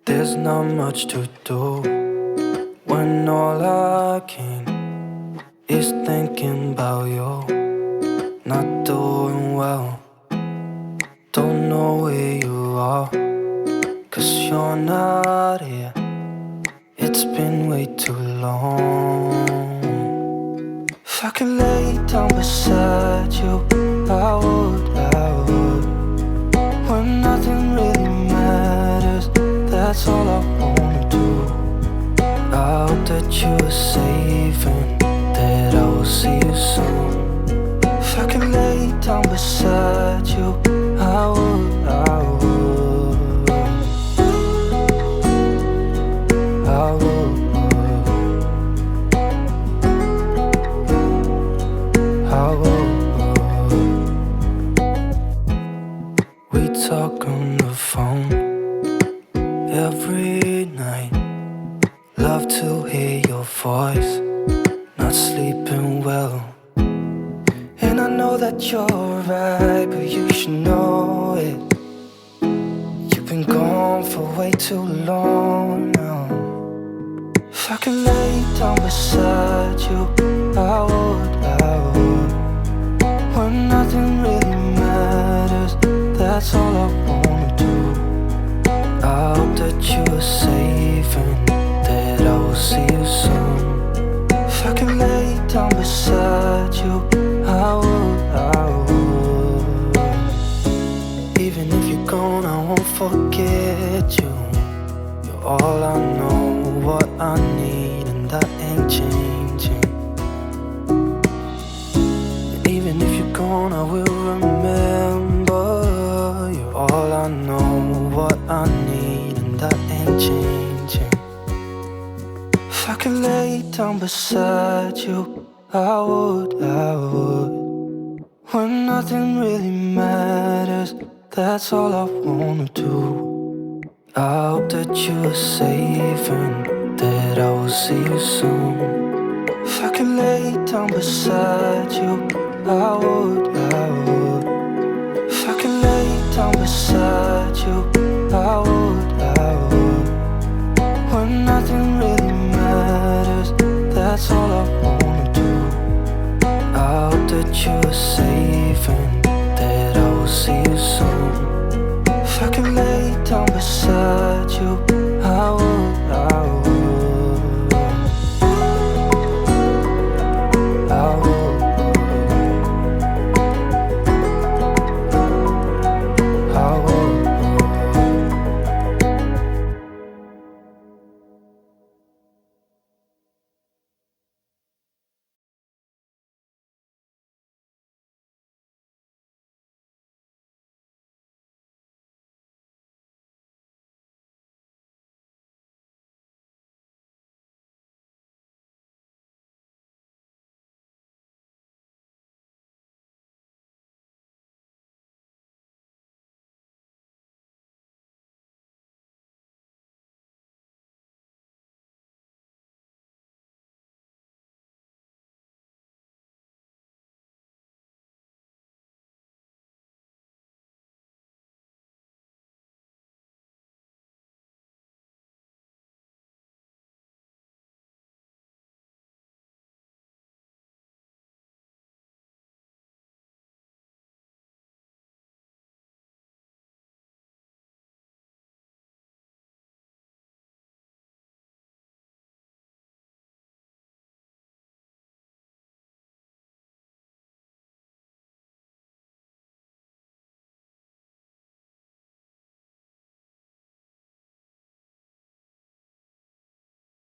There's not much to do when all I can is thinking about you. Not doing well, don't know where you are, 'cause you're not here. It's been way too long. If I could lay down beside you, I would, when nothing really matters. That's all I wanna do. I hope that you are safe and that I will see you soon. If I could lay down beside you, I would, I would, I would, I would. We talk on the phone every night. Love to hear your voice. Not sleeping well, and I know that you're right, but you should know it. You've been gone for way too long now. If I could lay down beside you, I would, I would. When nothing really matters, that's all I wanna do. I hope that you are safe and that I will see you soon. If I could lay down beside you, I would, I would. Even if you're gone, I won't forget you. You're all I know, what I need, and that ain't changing. And even if you're gone, I will remember. You're all I know, what I need, and that ain't changing. If I could lay down beside you, I would, I would. When nothing really matters, that's all I wanna do. I hope that you are safe and that I will see you soon. If I could lay down beside you, I would, I would. If I could lay down beside you, I would, I would. When nothing really matters, that's all I wanna do. I hope that you are safe and that I will see you soon. If I could lay down beside you,